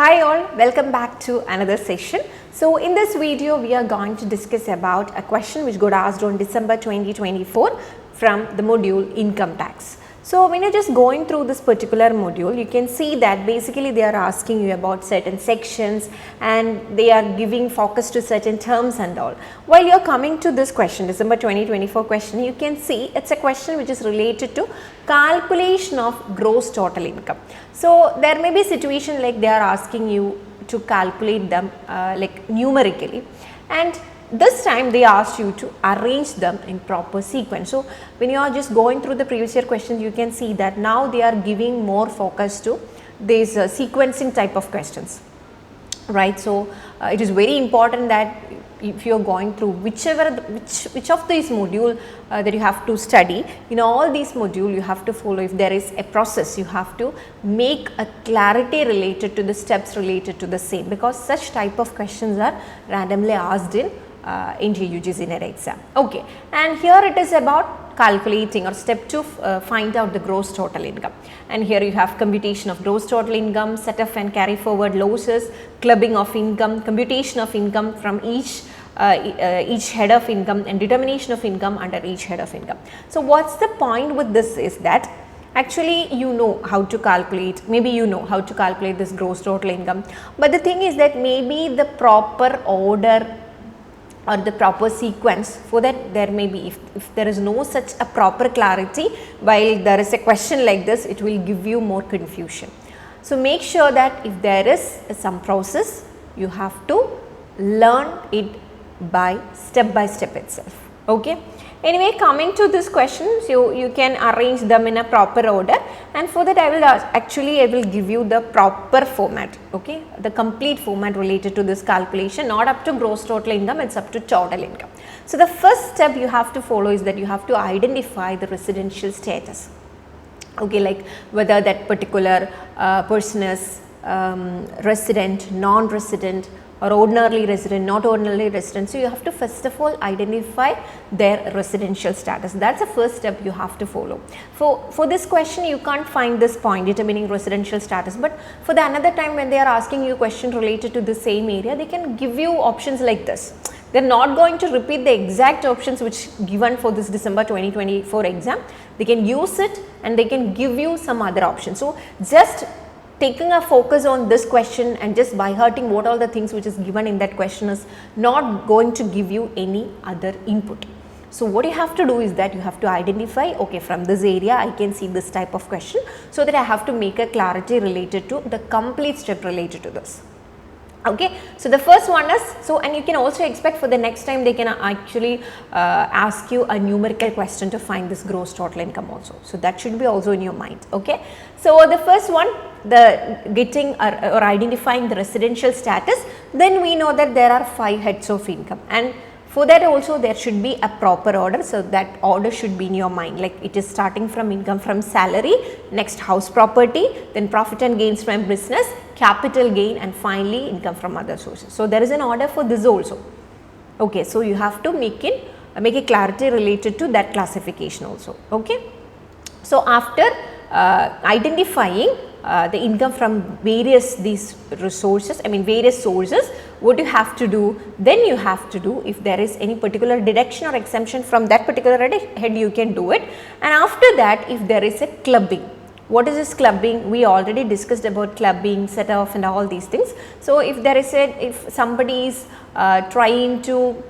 Hi all, welcome back to another session. So in this video we are going to discuss about a question which got asked on December 2024 from the module income tax. So when you're just going through this particular module, you can see that basically they are asking you about certain sections and they are giving focus to certain terms and all. While you're coming to this question, December 2024 question, you can see it's a question which is related to calculation of gross total income. So there may be a situation like they are asking you to calculate them like numerically, and this time they asked you to arrange them in proper sequence. So when you are just going through the previous year questions, you can see that now they are giving more focus to these sequencing type of questions, right? So it is very important that if you are going through which of these module that you have to study, in all these module you have to follow. If there is a process, you have to make a clarity related to the steps related to the same, because such type of questions are randomly asked in NTA UGC net exam. Okay, and here it is about calculating or step 2 find out the gross total income, and here you have computation of gross total income, set off and carry forward losses, clubbing of income, computation of income from each head of income, and determination of income under each head of income. So what's the point with this is that actually you know how to calculate, maybe you know how to calculate this gross total income, but the thing is that maybe the proper order or the proper sequence, for that there may be, if there is no such a proper clarity while there is a question like this, it will give you more confusion. So make sure that if there is some process, you have to learn it by step itself. Okay. Anyway, coming to this question, so you can arrange them in a proper order, and for that I will give you the proper format, okay, the complete format related to this calculation, not up to gross total income, it's up to total income. So the first step you have to follow is that you have to identify the residential status, okay, like whether that particular person is resident, non-resident, or ordinarily resident, not ordinarily resident. So you have to first of all identify their residential status. That's the first step you have to follow. For this question you can't find this point determining residential status, but for the another time when they are asking you a question related to the same area, they can give you options like this. They are not going to repeat the exact options which given for this December 2024 exam. They can use it and they can give you some other options. So just taking a focus on this question and just by hearting what all the things which is given in that question is not going to give you any other input. So what you have to do is that you have to identify, okay, from this area I can see this type of question, so that I have to make a clarity related to the complete step related to this. Okay, so the first one is, so, and you can also expect for the next time they can actually ask you a numerical question to find this gross total income also. So that should be also in your mind. Okay, so the first one, the getting or identifying the residential status, then we know that there are 5 heads of income, and for that also there should be a proper order. So that order should be in your mind, like it is starting from income from salary, next house property, then profit and gains from business, capital gain, and finally income from other sources. So there is an order for this also. Okay, so you have to make a clarity related to that classification also. Okay, so after identifying the income from various sources, what you have to do, then you have to do, if there is any particular deduction or exemption from that particular head, you can do it. And after that, if there is a clubbing, what is this clubbing? We already discussed about clubbing, set off and all these things. So if there is if somebody is trying to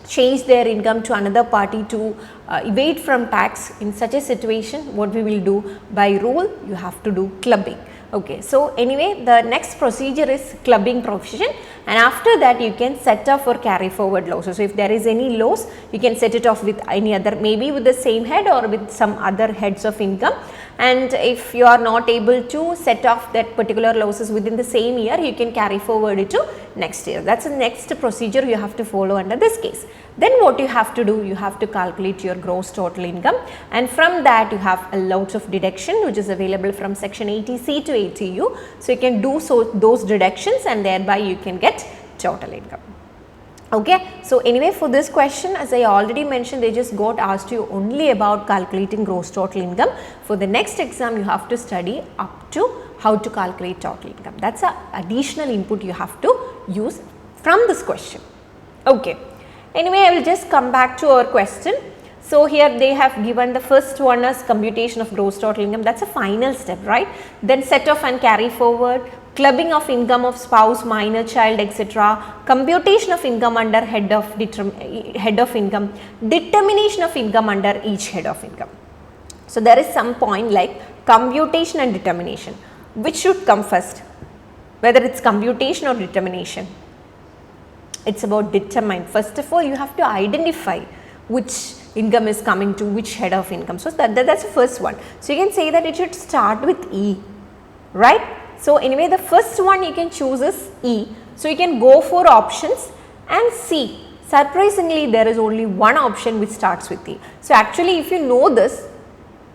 change their income to another party to evade from tax, in such a situation what we will do, by rule you have to do clubbing. Okay, so anyway the next procedure is clubbing provision, and after that you can set off or carry forward losses. So if there is any loss, you can set it off with any other, maybe with the same head or with some other heads of income, and if you are not able to set off that particular losses within the same year, you can carry forward it to next year. That's the next procedure you have to follow under this case. Then what you have to do, you have to calculate your gross total income, and from that you have a lot of deduction which is available from section 80C to 80U. So you can do those deductions and thereby you can get total income. Okay, so anyway for this question, as I already mentioned, they just got asked you only about calculating gross total income. For the next exam you have to study up to how to calculate total income. That's a additional input you have to use from this question. Okay. Anyway, I will just come back to our question. So here they have given the first one as computation of gross total income. That's a final step, right? Then set off and carry forward, clubbing of income of spouse, minor child, etc. Computation of income under head of income, determination of income under each head of income. So there is some point like computation and determination. Which should come first? Whether it's computation or determination? It's about determine. First of all, you have to identify which income is coming to which head of income. So that's the first one. So you can say that it should start with E, right? So anyway, the first one you can choose is E. So you can go for options and C. Surprisingly, there is only one option which starts with E. So actually, if you know this,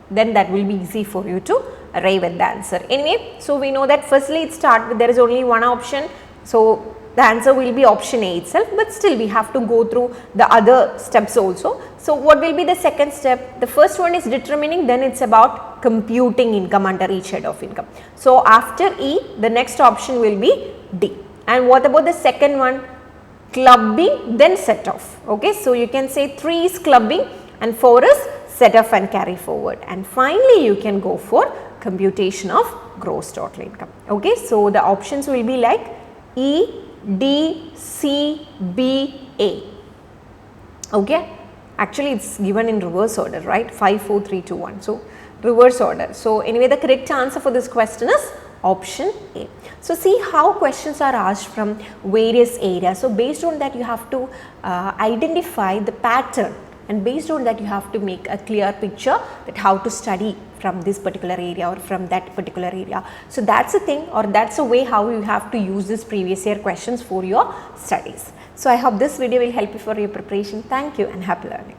then that will be easy for you to arrive at the answer. Anyway, so we know that firstly it starts with, there is only one option. So the answer will be option A itself, but still we have to go through the other steps also. So what will be the second step? The first one is determining, then it's about computing income under each head of income. So after E, the next option will be D. And what about the second one? Clubbing, then set off. Okay, so you can say 3 is clubbing and 4 is set off and carry forward. And finally, you can go for computation of gross total income. Okay, so the options will be like E, D, C, B, A. Okay, actually it's given in reverse order, right? 5, 4, 3, 2, 1. So reverse order. So anyway, the correct answer for this question is option A. So see how questions are asked from various areas. So based on that, you have to identify the pattern, and based on that you have to make a clear picture that how to study from this particular area or from that particular area. So that's a thing, or that's a way how you have to use this previous year questions for your studies. So I hope this video will help you for your preparation. Thank you and happy learning.